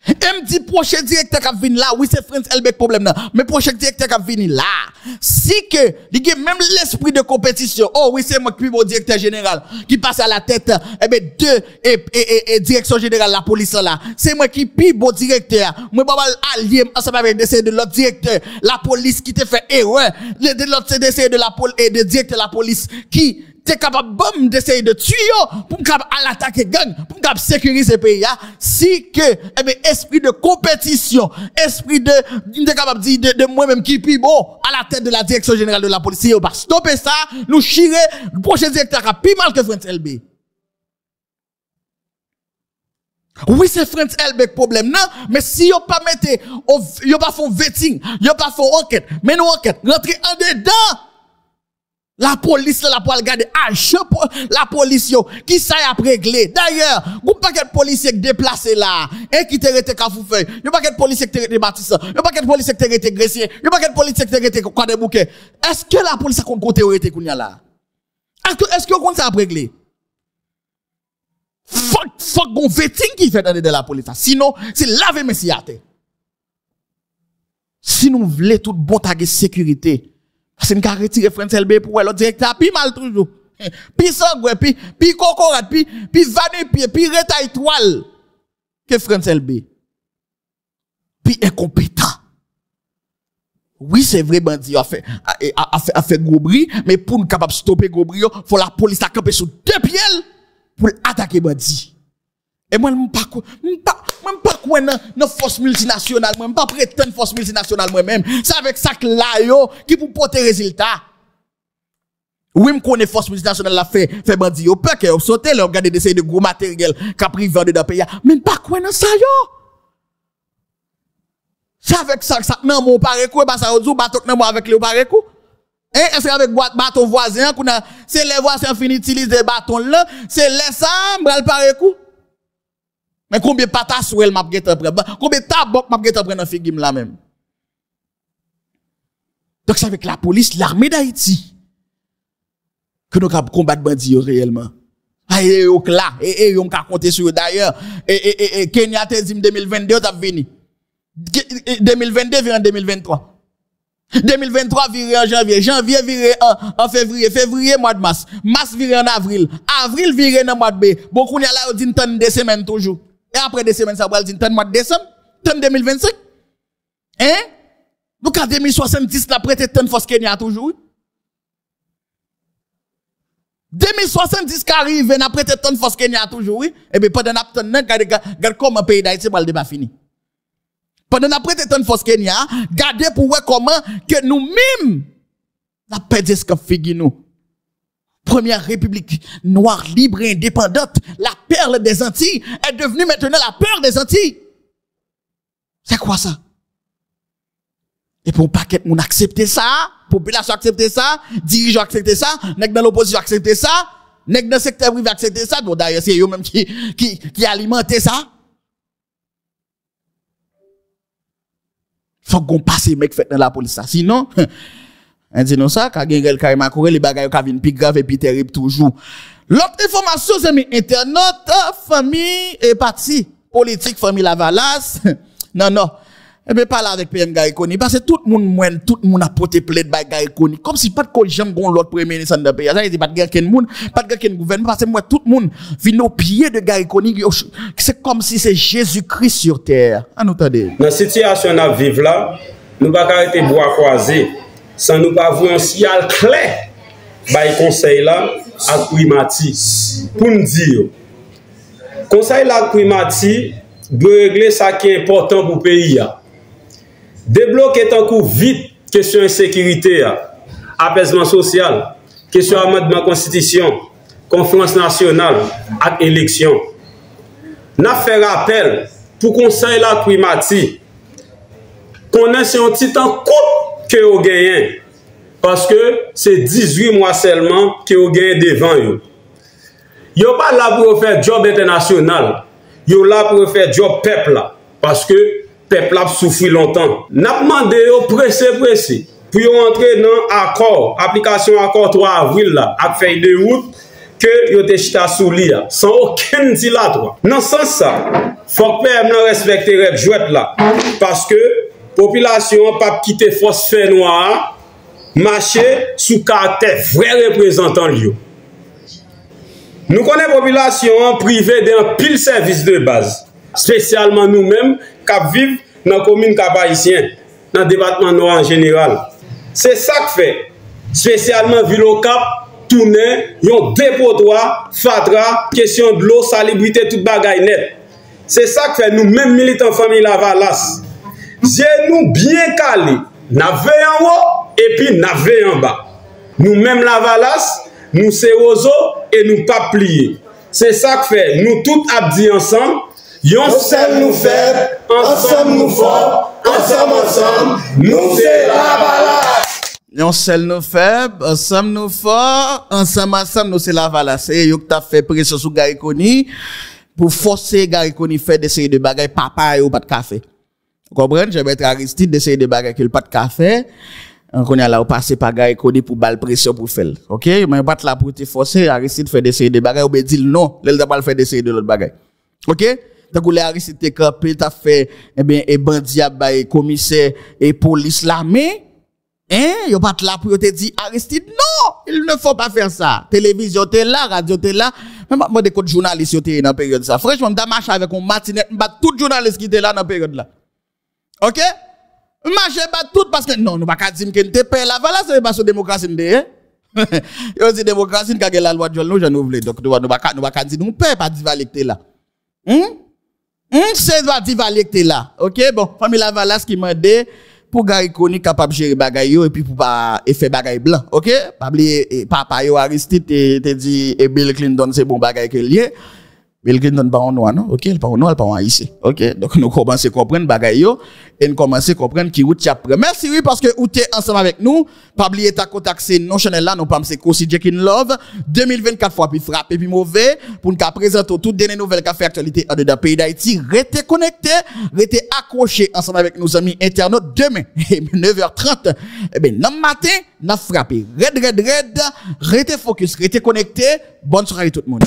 Et me dit prochain directeur qui vient là, oui c'est France LB problème là, mais prochain directeur qui vient là, si que il y a même l'esprit de compétition, oh oui c'est moi qui suis mon directeur général qui passe à la tête et direction générale la police là, c'est moi qui suis bon directeur, moi pas allié ensemble avec de l'autre directeur, la police qui te fait erreur, de l'autre CDC de la police et de directeur de la police qui t'es capable d'essayer de tuer pour capable à l'attaquer gang pour capable sécuriser le pays si que esprit de compétition esprit de t'es capable de moi-même qui puis bon à la tête de la direction générale de la police on va stopper ça nous chirer le prochain directeur qui a plus mal que France LB. Oui, c'est France LB problème, non, mais si yon pas mette, yon pas font vetting, yon pas font enquête, mais nous enquête, rentrer en dedans. La police là pour regarder la police yo qui ça y a réglé. D'ailleurs, vous pas quel policier déplacé là et qui te rete Kafoufeuille. Yo pas quel policier qui te rete Baptiste. Yo pas quel policier qui te rete Gressier. Yo pas quel policier qui te rete Kwadebouke. Est-ce que la police a compte côté rete kounya là? Est-ce que vous ça a réglé? Faut qu'on vetting qui fait dans de la police. Sinon, c'est laver messi à terre. Si nous voulons tout bon tag sécurité, parce que nous avons retiré France LB pour le directeur, puis mal toujours. Puis sangoué, puis cocorat, puis vané pied, puis retaille toile. Que France LB. Puis incompétent. Oui, c'est vrai, bandit a fait gros bruit, mais pour nous capable stopper gros bruit, faut la police a camper sur deux pieds pour attaquer bandit. Et moi, je ne pas quoi dans force multinationale, moi, je ne pas prétendre force multinationale moi-même. C'est avec ça que là, yo, qui pour porter résultat. Oui, je connais force multinationale la fait bandit, yo, peur que yo sauter, là, regarder des de gros matériel, capri vendre dans le pays. Mais pas quoi dans ça, yo. C'est avec ça que ça, non, mon pare coup, bah, ça, ou bateau, non, moi, avec le pare coup. Est-ce qu'avec bâton voisin, c'est les voisins finissent d'utiliser bâton là, c'est les ça, m'bral pare coup. Mais combien de patates ou elle m'a gêté après? Combien de tabac m'a gêté après dans figim là même? Donc c'est avec la police, l'armée d'Haïti que nous avons combattre bandits réellement. Et là, et on a compté sur d'ailleurs, et Kenya te dit 2022 t'as venu. 2022 vient en 2023. 2023 viré en janvier, janvier viré en février, février mois de mars, mars viré en avril, avril viré dans mois de mai. Beaucoup n'y a là on dit une de semaines toujours. Et après des semaines ça va dire une mois de décembre, tonne 2025. Hein? Donc en 2070 la prêté tonne force Kenya toujours. 2070 qui arrive, n'a prêté tonne force Kenya toujours. Et bien pendant n'a tonne regarde comment pays d'Haïti va le débat fini. Pendant n'a prêté tonne force Kenya, regardez pour voir comment que nous-mêmes n'a perdu ce que figure nous. Première république noire, libre et indépendante, la perle des Antilles, est devenue maintenant la peur des Antilles. C'est quoi ça? Et pour un paquet de monde accepter ça, population accepter ça, dirigeants accepter ça, nèg dans l'opposition accepter ça, nèg dans le secteur privé accepter ça, donc d'ailleurs c'est eux même qui alimentent ça. Faut qu'on passe mec fait dans la police ça. Sinon, on dit non ça, quand gengel carrément courir les bagages qui viennent plus grave et plus terrible toujours. L'autre information c'est mes internautes, famille et parti politique famille Lavalas. Non. Eh bien, parle avec PM Garikoni, parce que tout le monde a porté plainte par Garikoni, comme si pas de quoi j'aime l'autre premier ministre de la pays. Ça veut dire pas de quelqu'un monde, pas de quelqu'un gouvernement, parce que moi, tout le monde vient au pied de Garikoni, c'est comme si c'est Jésus-Christ sur terre. En attendez. Dans la situation que nous vivons là, nous ne pouvons pas arrêter bois croisés, sans nous pas avoir un signal clair, par le conseil là, à Primati, pour nous dire, conseil là, Primati, doit régler ça qui est important pour le pays. Débloquer tant coup vite question insécurité, apaisement social, question amendement constitution, conférence nationale et élection. N'a fait rappel pour conseil la Primati qu'on a un petit temps court que vous gagnez parce que c'est 18 mois seulement que vous gagnez devant vous. Vous n'êtes pas là pour faire job international, vous êtes là pour faire job peuple parce que peuple a souffert longtemps. N'a demandé au pressé pour entrer dans l'accord, application accord 3 avril là, à feuille de route que yo te chita sous li sans aucun dilatoire. Dans ce sens ça, faut que PM respecte règle jouette là parce que population pas quitter force fait noir marcher sous caractère vrai représentant lui. Nous connaissons la population privée d'un pile service de base, spécialement nous-mêmes qui vivent dans la commune Cap-Haïtien, dans le département nord en général. C'est ça que fait, spécialement Ville au Cap, tourner, yon dépotoir, fatra, question de l'eau, salubrité, toute bagaille net. C'est ça que fait nous-mêmes militants famille Lavalas. J'ai nous bien calés, navé en haut et puis navé en bas. Nous-mêmes Lavalas, nous c'est ozo et nous pas plier. C'est ça que fait nous tous abdi ensemble. Yon seul nous faibles, ensemble nous forts, ensemble, nous c'est Lavalas. Yon seul nous faibles, ensemble nous forts, ensemble, nous c'est Lavalas. C'est yon qui t'a fait pression sur Garikoni pour forcer Garikoni faire des séries de bagages papa ou pas de café. Vous comprenez? Je vais mettre Aristide des séries de bagages qu'il pas de café. On a là ou passer par gars codé pour balle pression pour faire. OK, mais pas là pour te forcer Aristide faire des séries de bagages ou ben dire non, il t'a pas faire des séries de l'autre bagages. OK? Donc les Aristide te campé, t'a fait et bandit a bail commissaire et police l'armée. Yo pas là pour te dire Aristide non, il ne faut pas faire ça. Télévision t'es là, radio t'es là. Même moi des codes journalistes t'es dans période ça. Franchement, m'ta marché avec un matinette, m'bat tout journaliste qui était là dans période là. OK? Marché pas tout parce que non, nous pas dire que te paye la voilà c'est pas sur démocratie ndé. Yo dit démocratie ka la loi de nous je nous voulons. Donc nous pas dire nous paye pas divalecté là. C'est va divalecté là. OK? Bon, famille Lavalas qui m'a dit pour gars iconique capable gérer bagay yo et puis pour pas effet bagay blanc. OK? Pas oublier papa yo Aristide te dit et Bill Clinton c'est bon bagay que lié. Bill Clinton pas en noir non. OK, il pas en noir, pas en haïtien. OK, donc nous commencer à comprendre bagay yo et nous commencer à comprendre qui route chap. Merci oui parce que ou t'es ensemble avec nous. Pas oublier ta contact c'est non channel là nous pas c'est Kosi Jack in Love 2024 fois puis frappé puis mauvais pour nous présenter toutes les nouvelles qui fait actualité en dedans pays d'Haïti. Restez connectés, restez accrochés ensemble avec nos amis internautes demain 9h30. Eh ben dans matin, n'a frappé. Red, restez focus, restez connectés. Bonne soirée tout le monde.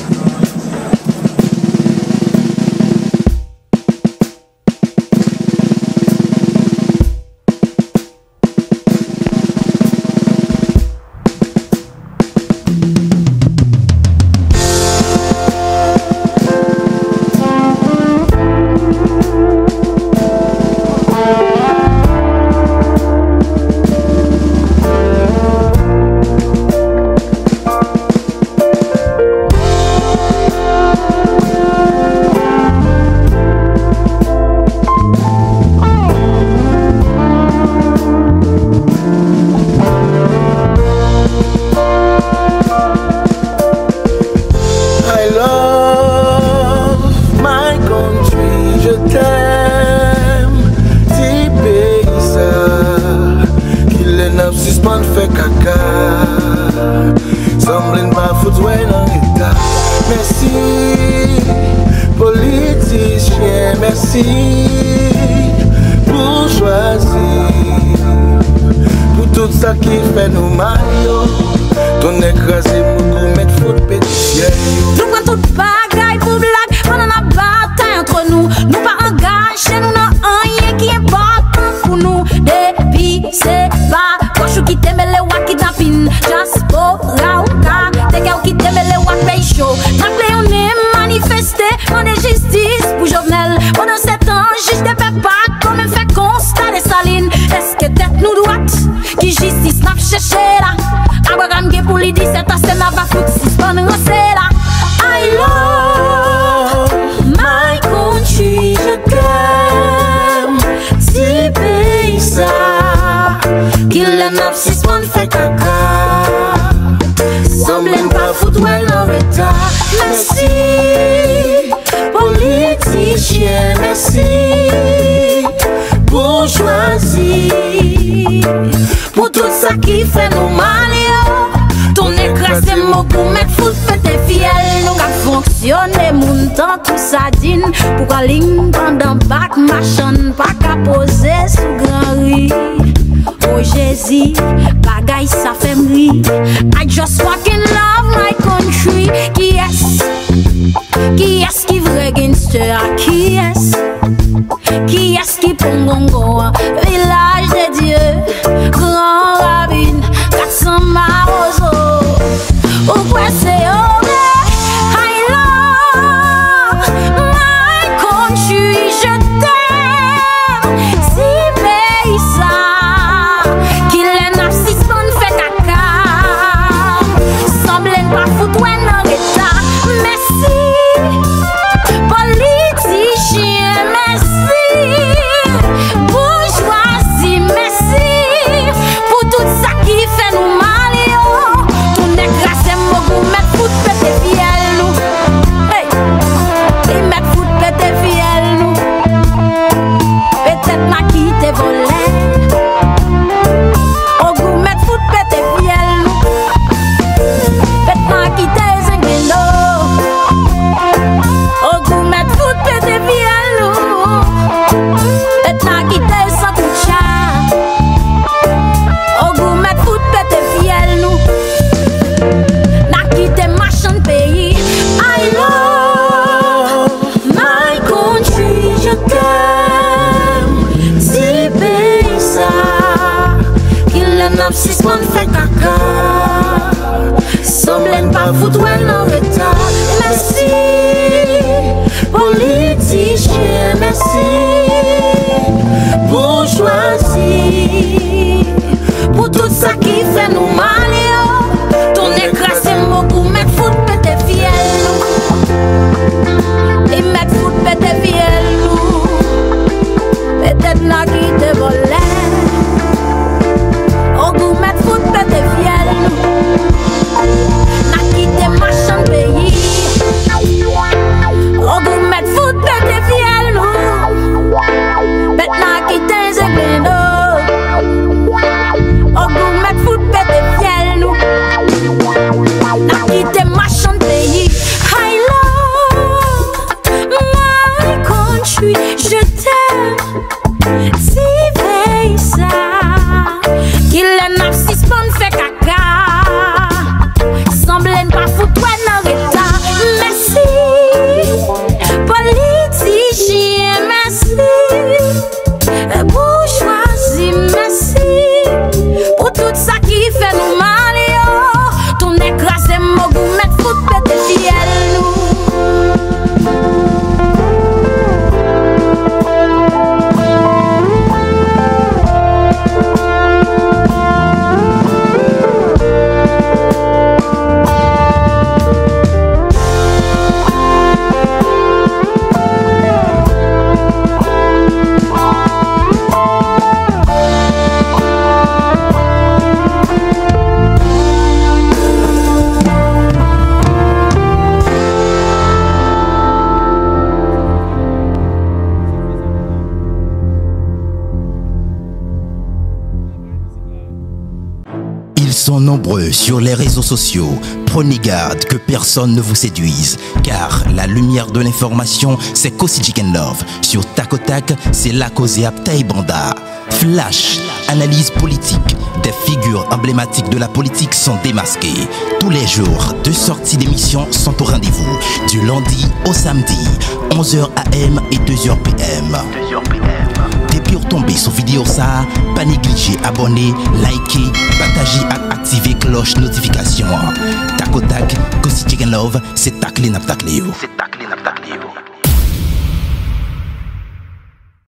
Qui fait nous mal, ton écrasé mon pour mettre foot fait fiel. Nous avons fonctionné, mon temps tout ça dîne. Pour la ligne pendant bac, machin, pas qu'à poser sous grand riz. Oh Jésus, bagaille ça fait m'ri. I just fucking love my country. Qui est qui vrai gangster? Qui est qui pongongo? Village de Dieu, grand ravine, 400 marozo. Ou quoi c'est I love my country, je t'aime. Si pays ça, qu'il est n'a si son fait caca. Semble pas foutre dans l'état. Merci, politicien, merci. Bourgeois. semblent pas foutre en retard. Merci, politiciens, merci, bourgeoisie, pour tout ça qui fait nous mal. Ton écrasé beaucoup, mettre foot, pété fiel. Et mettre foot, pété fiel. Peut-être n'a qui te volait. Au goût, mettre foot, pété fiel. N'a qui te machin pays. Au goût, mettre foot, pété fiel. Maintenant qui te zéglé. Au goût, mettre foot, pété fiel. N'a qui te machin pays. I love my country. Je t'aime. Si veille ça, qu'il est n'a suspend fait caca, semble ne pas foutre dans l'état. Merci, politicien, merci, bourgeoisie, merci, pour tout ça qui fait nous mal, yo. Ton écrasé mogou, mettre foutre pété fiel, nous. Sont nombreux sur les réseaux sociaux. Prenez garde que personne ne vous séduise, car la lumière de l'information, c'est Kosi Chicken Love. Sur Takotak, c'est la cause Aptai Banda. Flash, analyse politique. Des figures emblématiques de la politique sont démasquées. Tous les jours, 2 sorties d'émissions sont au rendez-vous. Du lundi au samedi, 11h AM et 2h PM. Depuis retomber sur vidéo ça, pas négliger abonner, liker, partager et activer cloche notification. Takotak, Kosi Chicken Love, c'est taclé n'a taclé yo.